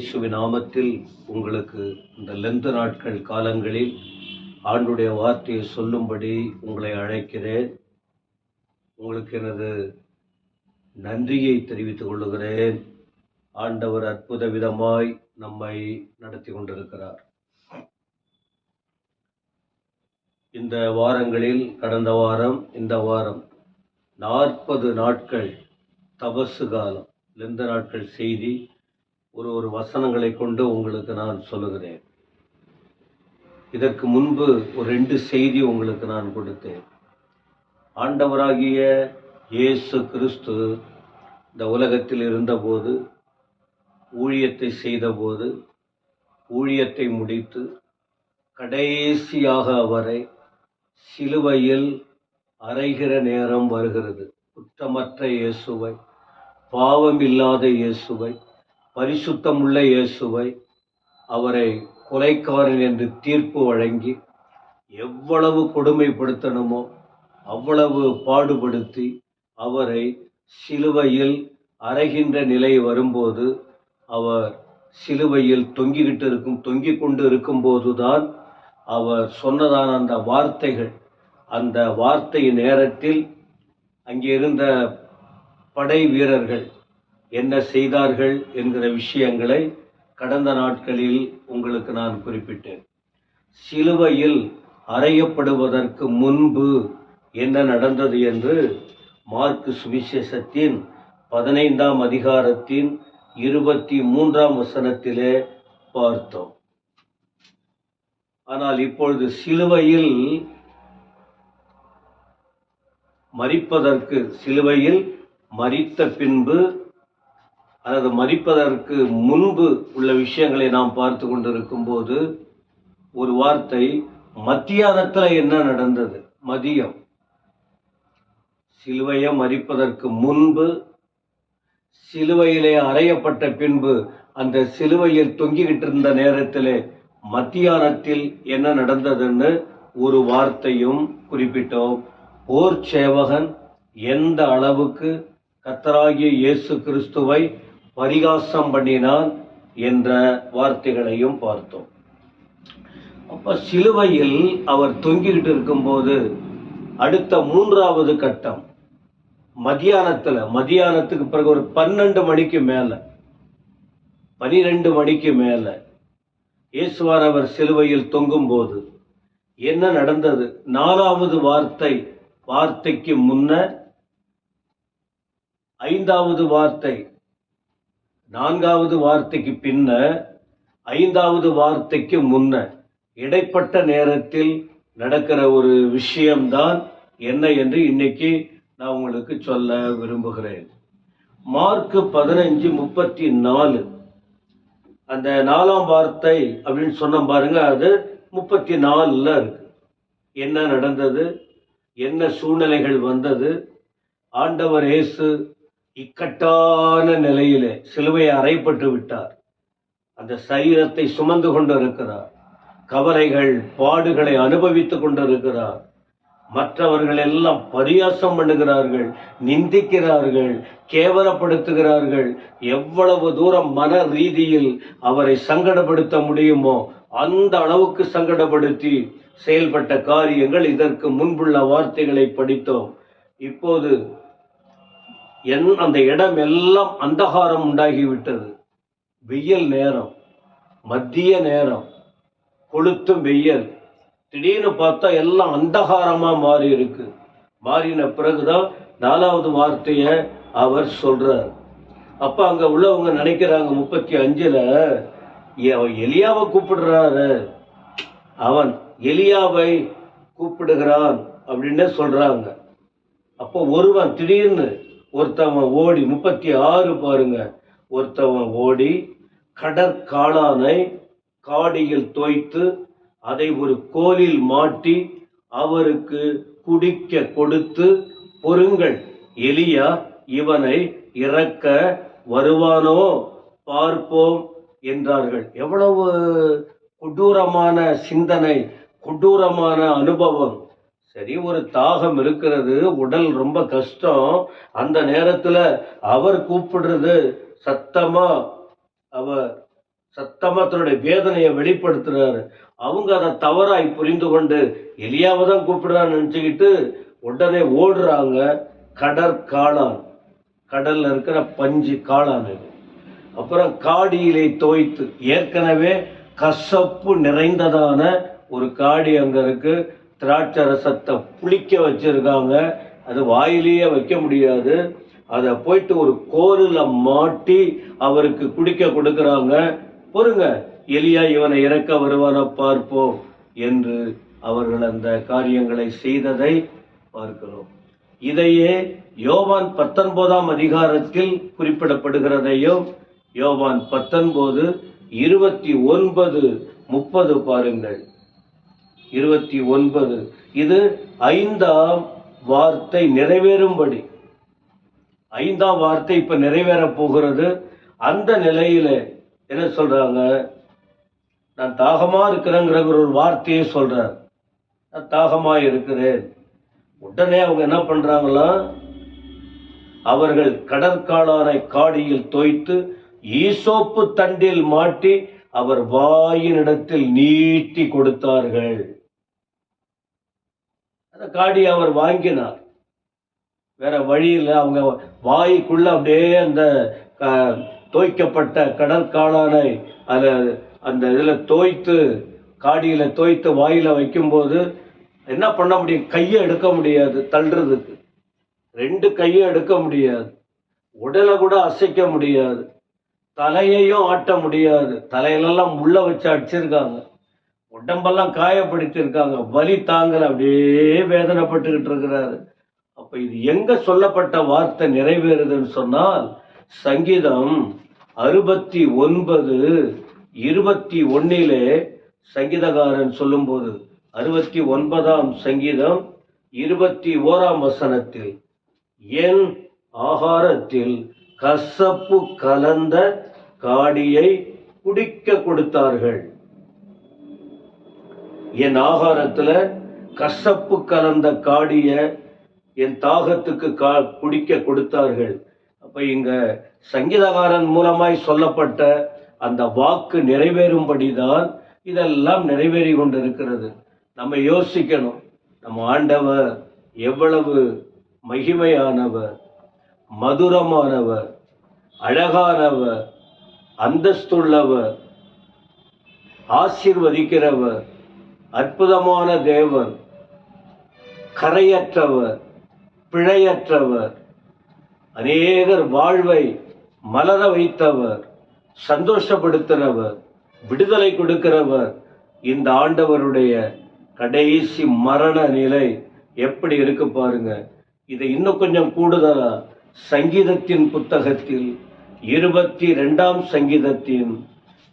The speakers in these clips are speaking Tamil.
இயேசுவின் நாமத்தில் உங்களுக்கு இந்த லெந்து நாட்கள் காலங்களில் ஆண்டுடைய வார்த்தையை சொல்லும்படி உங்களை அழைக்கிறேன். உங்களுக்கு எனது நன்றியை தெரிவித்துக் கொள்ளுகிறேன். ஆண்டவர் அற்புத விதமாய் நம்மை நடத்தி கொண்டிருக்கிறார். இந்த வாரங்களில் கடந்த வாரம் இந்த வாரம் 40 நாட்கள் தபசு காலம், லெந்து நாட்கள் செய்தி ஒரு வசனங்களை கொண்டு உங்களுக்கு நான் சொல்லுகிறேன். இதற்கு முன்பு ஒரு 2 செய்தி உங்களுக்கு நான் கொடுத்தேன். ஆண்டவராகிய இயேசு கிறிஸ்து இந்த உலகத்தில் இருந்தபோது, ஊழியத்தை செய்தபோது, ஊழியத்தை முடித்து கடைசியாக அவரை சிலுவையில் அறைகிற நேரம் வருகிறது. குற்றமற்ற இயேசுவை, பாவம் இல்லாத இயேசுவை, பரிசுத்தமுள்ள இயேசுவை, அவரை கொலைக்காரன் என்று தீர்ப்பு வழங்கி எவ்வளவு கொடுமைப்படுத்தணுமோ அவ்வளவு பாடுபடுத்தி அவரை சிலுவையில் அறைகின்ற நிலை வரும்போது, அவர் சிலுவையில் தொங்கிக் கொண்டு இருக்கும்போதுதான் அவர் சொன்னதான அந்த வார்த்தைகள், அந்த வார்த்தை நேரத்தில் அங்கே இருந்த படை வீரர்கள் என்ன செய்தார்கள் என்கிற விஷயங்களை கடந்த நாட்களில் உங்களுக்கு நான் குறிப்பிட்டேன். சிலுவையில் அறையப்படுவதற்கு முன்பு என்ன நடந்தது என்று மார்க்கு சுவிசேஷத்தின் 15ஆம் அதிகாரத்தின் 23ஆம் வசனத்திலே பார்த்தோம். ஆனால் இப்பொழுது சிலுவையில் மரித்த பின்பு அல்லது மரிப்பதற்கு முன்பு உள்ள விஷயங்களை நாம் பார்த்து கொண்டிருக்கும் போது, ஒரு வார்த்தை, மத்தியானத்தில் என்ன நடந்தது? மதியம், சிலுவையை மரிப்பதற்கு முன்பு, சிலுவையிலே அறையப்பட்ட பின்பு, அந்த சிலுவையில் தொங்கிக்கிட்டு இருந்த நேரத்திலே மத்தியானத்தில் என்ன நடந்ததுன்னு ஒரு வார்த்தையும் குறிப்பிட்டோம். போர் சேவகன் எந்த அளவுக்கு கர்த்தராகிய இயேசு கிறிஸ்துவை பரிகாசம் பண்ணினான் என்ற வார்த்தைகளையும் பார்த்தோம். அப்ப சிலுவையில் அவர் தொங்கிக்கிட்டு இருக்கும்போது அடுத்த 3வது கட்டம் மதியானத்துக்கு பிறகு ஒரு 12 மணிக்கு மேல, 12 மணிக்கு மேல இயேசுவார் அவர் சிலுவையில் தொங்கும் போது என்ன நடந்தது? 4வது வார்த்தைக்கு முன்ன 5வது வார்த்தை, 4வது வார்த்தைக்கு பின்ன 5வது வார்த்தைக்கு முன்ன இடைப்பட்ட நேரத்தில் நடக்கிற ஒரு விஷயம்தான் என்ன என்று இன்னைக்கு நான் உங்களுக்கு சொல்ல விரும்புகிறேன். மார்க்கு 15:34, அந்த 4ஆம் வார்த்தை அப்படின்னு சொன்ன பாருங்க, அது 34ல இருக்கு. என்ன நடந்தது? என்ன சூழ்நிலைகள் வந்தது? ஆண்டவர் இயேசு இக்கட்டான நிலையிலே சிலுவையை அறையப்பட்டு விட்டார். அந்த சரீரத்தை சுமந்து கொண்டிருக்கிறார். கவலைகள், பாடுகளை அனுபவித்துக் கொண்டிருக்கிறார். மற்றவர்கள் எல்லாம் பரியாசம் பண்ணுகிறார்கள், நிந்திக்கிறார்கள், கேவலப்படுத்துகிறார்கள். எவ்வளவு தூரம் மன ரீதியில் அவரை சங்கடப்படுத்த முடியுமோ அந்த அளவுக்கு சங்கடப்படுத்தி செயல்பட்ட காரியங்கள் இதற்கு முன்புள்ள வார்த்தைகளை படித்தோம். இப்போது அந்த இடம் எல்லாம் அந்தகாரம் உண்டாகிவிட்டது. வெயில் நேரம், மத்திய நேரம், கொளுத்தும் வெயில். திடீர்னு பார்த்தா எல்லாம் அந்தகாரமா மாறி இருக்கு. மாறின பிறகுதான் 4வது வார்த்தைய அவர் சொல்றார். அப்ப அங்க உள்ளவங்க நினைக்கிறாங்க, 35ல எலியாவை கூப்பிடுறாரு, அவன் எலியாவை கூப்பிடுகிறான் அப்படின்னு சொல்றாங்க. அப்போ திடீர்னு ஒருத்தவன் ஓடி, 36 பாருங்க, ஒருத்தவன் ஓடி கடற்காளானை காடியில் தோய்த்து அதை ஒரு கோலில் மாட்டி அவருக்கு குடிக்க கொடுத்து, பொறுங்கள், எலியா இவனை இறக்க வருவானோ பார்ப்போம் என்றார்கள். எவ்வளவு கொடூரமான சிந்தனை, கொடூரமான அனுபவம். சரி, ஒரு தாகம் இருக்கிறது, உடல் ரொம்ப கஷ்டம். அந்த நேரத்துல அவர் கூப்பிடுறது சத்தமா அவர் சத்தமா தன்னுடைய வேதனையை வெளிப்படுத்துறாரு. அவங்க அதை தவறாய் புரிந்து கொண்டு எலியாவை தான் கூப்பிடுறான்னு நினைச்சுக்கிட்டு உடனே ஓடுறாங்க. கடற்காளான், கடல்ல இருக்கிற பஞ்சு காளான் இது. அப்புறம் காடியிலே தோய்த்து, ஏற்கனவே கசப்பு நிறைந்ததான ஒரு காடி அங்க இருக்கு. திராட்சை ரசத்தை புளிக்க வச்சிருக்காங்க. அது வாயிலேயே வைக்க முடியாது. அதை போயிட்டு ஒரு கோலில் மாட்டி அவருக்கு குடிக்க கொடுக்கறாங்க. பொறுங்க, எலியா இவனை இறக்க வருவான பார்ப்போம் என்று அவர்கள் அந்த காரியங்களை செய்ததை பார்க்கிறோம். இதையே யோவான் 19ஆம் அதிகாரத்தில் குறிப்பிடப்படுகிறதையும் யோவான் 19:29-30 பாருங்கள். 29 இது 5ஆம் வார்த்தை நிறைவேறும்படி, 5ஆம் வார்த்தை இப்ப நிறைவேற போகிறது. அந்த நிலையில என்ன சொல்றாங்க? நான் தாகமா இருக்கிறேங்கிற ஒரு வார்த்தையை சொல்றார். நான் தாகமா இருக்கிறேன். உடனே அவங்க என்ன பண்றாங்களா? அவர்கள் கடற்காளானை காடியில் தோய்த்து ஈசோப்பு தண்டில் மாட்டி அவர் வாயினிடத்தில் நீட்டி கொடுத்தார்கள். அந்த காடி அவர் வாங்கினார். வேற வழியில் அவங்க வாய்க்குள்ள அப்படியே அந்த தோய்க்கப்பட்ட கடற்காளானை அந்த இதுல தோய்த்து, காடியில தோய்த்து வாயில வைக்கும்போது என்ன பண்ண முடியும்? கையை எடுக்க முடியாது, தள்ளுறதுக்கு 2 கையை எடுக்க முடியாது, உடலை கூட அசைக்க முடியாது, தலையையும் ஆட்ட முடியாது. தலையிலெல்லாம் முள்ள வச்சு அடிச்சிருக்காங்க, உடம்பெல்லாம் காயப்படுத்திருக்காங்க, வலி தாங்கல, அப்படியே வேதனைப்பட்டுக்கிட்டு இருக்கிறாரு. அப்ப இது எங்க சொல்லப்பட்ட வார்த்தை நிறைவேறுதுன்னு சொன்னால், சங்கீதம் 69:21 சங்கீதக்காரன் சொல்லும் போது, 69ஆம் சங்கீதம் 21ஆம் வசனத்தில், என் ஆகாரத்தில் கசப்பு கலந்த காடியை குடிக்க கொடுத்தார்கள். என் ஆகாரத்துல கசப்பு கலந்த காடிய என் தாகத்துக்கு குடிக்க கொடுத்தார்கள். அப்ப இங்க சங்கீதக்காரன் மூலமாய் சொல்லப்பட்ட அந்த வாக்கு நிறைவேறும்படிதான் இதெல்லாம் நிறைவேறி கொண்டிருக்கிறது. நம்ம யோசிக்கணும், நம்ம ஆண்டவர் எவ்வளவு மகிமையானவர், மதுரமானவர், அழகானவர், அந்தஸ்துள்ளவர், ஆசீர்வதிக்கிறவர், அற்புதமான தேவன், கரையற்றவர், பிழையற்றவர், அநேகர் வாழ்வை மலர வைத்தவர், சந்தோஷப்படுத்துகிறவர், விடுதலை கொடுக்கிறவர். இந்த ஆண்டவருடைய கடைசி மரண நிலை எப்படி இருக்கு பாருங்க. இதை இன்னும் கொஞ்சம் கூடுதலா சங்கீதத்தின் புத்தகத்தில் 22ஆம் சங்கீதத்தின்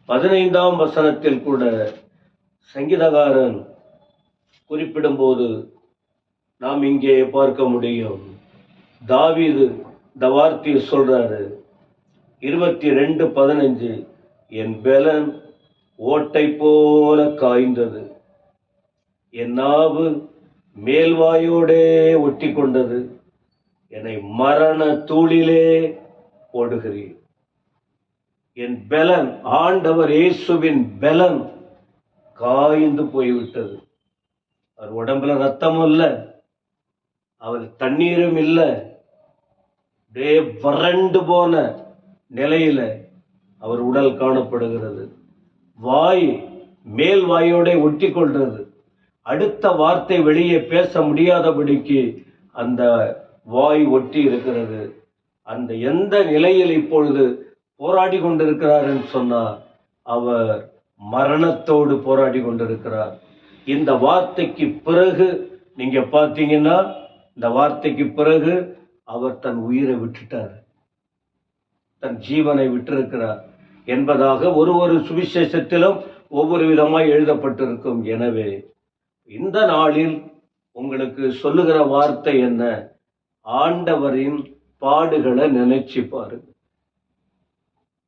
15ஆம் வசனத்தில் கூட சங்கீதக்காரன் குறிப்பிடும் போது நாம் இங்கே பார்க்க முடியும். தாவீது இந்த வார்த்தையை சொல்றாரு. 22:15, என் பெலன் ஓட்டை போல காய்ந்தது, என் நாவு மேல்வாயோடே ஒட்டி கொண்டது, என்னை மரண தூளிலே போடுகிறீர். என் பெலன், ஆண்டவர் இயேசுவின் பெலன் காய்ந்து போய்விட்டது. அவர் உடம்புல ரத்தமும் இல்லை, அவர் தண்ணீரும் இல்லை, அப்படியே வறண்டு போன நிலையில அவர் உடல் காணப்படுகிறது. வாய் மேல் வாயோட ஒட்டி கொள்றது. அடுத்த வார்த்தை வெளியே பேச முடியாதபடிக்கு அந்த வாய் ஒட்டி இருக்கிறது. அந்த எந்த நிலையில் இப்பொழுது போராடி கொண்டிருக்கிறார் என்று சொன்னார், அவர் மரணத்தோடு போராடி கொண்டிருக்கிறார். இந்த வார்த்தைக்கு பிறகு நீங்க பார்த்தீங்கன்னா, இந்த வார்த்தைக்கு பிறகு அவர் தன் உயிரை விட்டுட்டார், தன் ஜீவனை விட்டிருக்கிறார் என்பதாக ஒரு சுவிசேஷத்திலும் ஒவ்வொரு விதமாய் எழுதப்பட்டிருக்கும். எனவே இந்த நாளில் உங்களுக்கு சொல்லுகிற வார்த்தை என்ன? ஆண்டவரின் பாடுகளை நினைச்சு பாருங்க.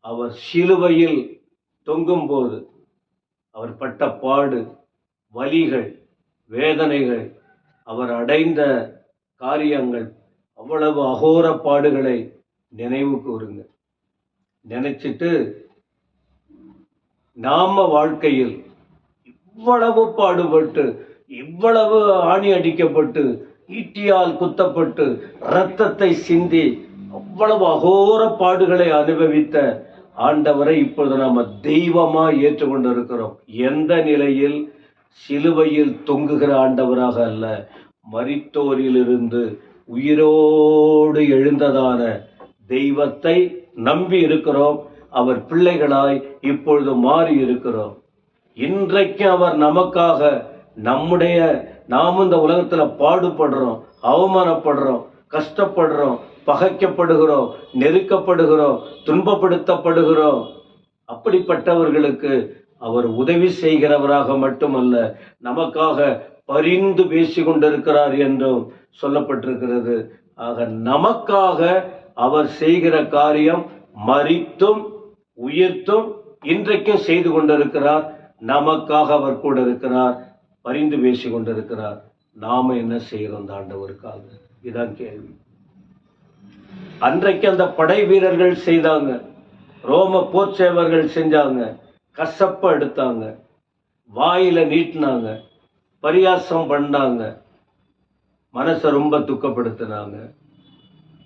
அவர் சிலுவையில் தொங்கும் போது அவர் பட்ட பாடு, வலிகள், வேதனைகள், அவர் அடைந்த காரியங்கள், அவ்வளவு அகோர பாடுகளை நினைவு கூறுங்க. நினைச்சிட்டு நாம வாழ்க்கையில் இவ்வளவு பாடுபட்டு, இவ்வளவு ஆணி அடிக்கப்பட்டு, ஈட்டியால் குத்தப்பட்டு, இரத்தத்தை சிந்தி, அவ்வளவு அகோர பாடுகளை அனுபவித்த ஆண்டவரை இப்பொழுது நாம தெய்வமா ஏற்றுக்கொண்டு இருக்கிறோம். எந்த நிலையில்? சிலுவையில் தொங்குகிற ஆண்டவராக அல்ல, மரித்தோரிலிருந்து உயிரோடு எழுந்ததான தெய்வத்தை நம்பி இருக்கிறோம். அவர் பிள்ளைகளாய் இப்பொழுது மாறி இருக்கிறோம். இன்றைக்கு அவர் நமக்காக நாம இந்த உலகத்துல பாடுபடுறோம், அவமானப்படுறோம், கஷ்டப்படுறோம், பகைக்கப்படுகிறோம், நெருக்கப்படுகிறோம், துன்பப்படுத்தப்படுகிறோம். அப்படிப்பட்டவர்களுக்கு அவர் உதவி செய்கிறவராக மட்டுமல்ல, நமக்காக பரிந்து பேசி கொண்டிருக்கிறார் என்றும் சொல்லப்பட்டிருக்கிறது. ஆக நமக்காக அவர் செய்கிற காரியம் மரித்தும் உயிர்த்தும் இன்றைக்கும் செய்து கொண்டிருக்கிறார். நமக்காக அவர் கூட இருக்கிறார், பரிந்து பேசி கொண்டிருக்கிறார். நாம என்ன செய்கிறோம் அந்த ஆண்டவருக்காக? இதான் கேள்வி. அன்றைக்கு அந்த படை வீரர்கள் செய்தாங்க, ரோம போர்ச்சேவர்கள் செஞ்சாங்க, கசப்ப எடுத்தாங்க, வாயில நீட்டினாங்க, பரியாசம் பண்ணாங்க, மனசை ரொம்ப துக்கப்படுத்தினாங்க.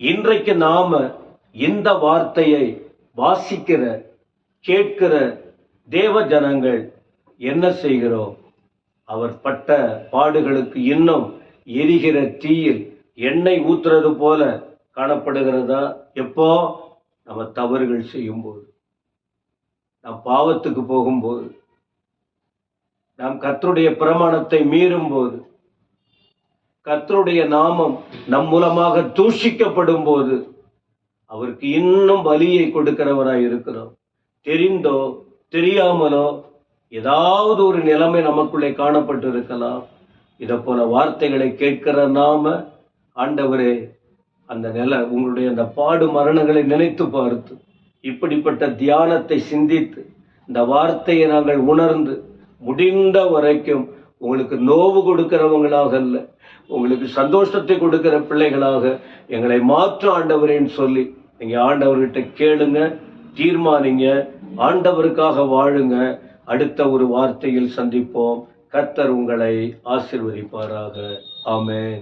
இன்றைக்கு நாம இந்த வார்த்தையை வாசிக்கிற கேட்கிற தேவ ஜனங்கள் என்ன செய்கிறோம்? அவர் பட்ட பாடுகளுக்கு இன்னும் எரிகிற தீயில் எண்ணெய் ஊத்துறது போல காணப்படுகிறதா? எப்போ? நம்ம தவறுகள் செய்யும்போது, நாம் பாவத்துக்கு போகும்போது, நாம் கர்த்தருடைய பிரமாணத்தை மீறும் போது, கர்த்தருடைய நாமம் நம் மூலமாக தூஷிக்கப்படும் போது அவருக்கு இன்னும் வலியை கொடுக்கிறவராய் இருக்கிறோம். தெரிந்தோ தெரியாமலோ ஏதாவது ஒரு நிலைமை நமக்குள்ளே காணப்பட்டு இருக்கலாம். இதை போல வார்த்தைகளை கேட்கிற நாம, ஆண்டவரே அந்த உங்களுடைய அந்த பாடு மரணங்களை நினைத்து பார்த்து, இப்படிப்பட்ட தியானத்தை சிந்தித்து, இந்த வார்த்தையை நாங்கள் உணர்ந்து முடிந்த வரைக்கும் உங்களுக்கு நோவு கொடுக்கிறவங்களாக அல்ல, உங்களுக்கு சந்தோஷத்தை கொடுக்கிற பிள்ளைகளாக எங்களை மாற்றும் ஆண்டவரேன்னு சொல்லி நீங்க ஆண்டவர்கிட்ட கேளுங்க, தீர்மானிங்க, ஆண்டவருக்காக வாழுங்க. அடுத்த ஒரு வார்த்தையில் சந்திப்போம். கர்த்தர் உங்களை ஆசீர்வதிப்பாராக. ஆமென்.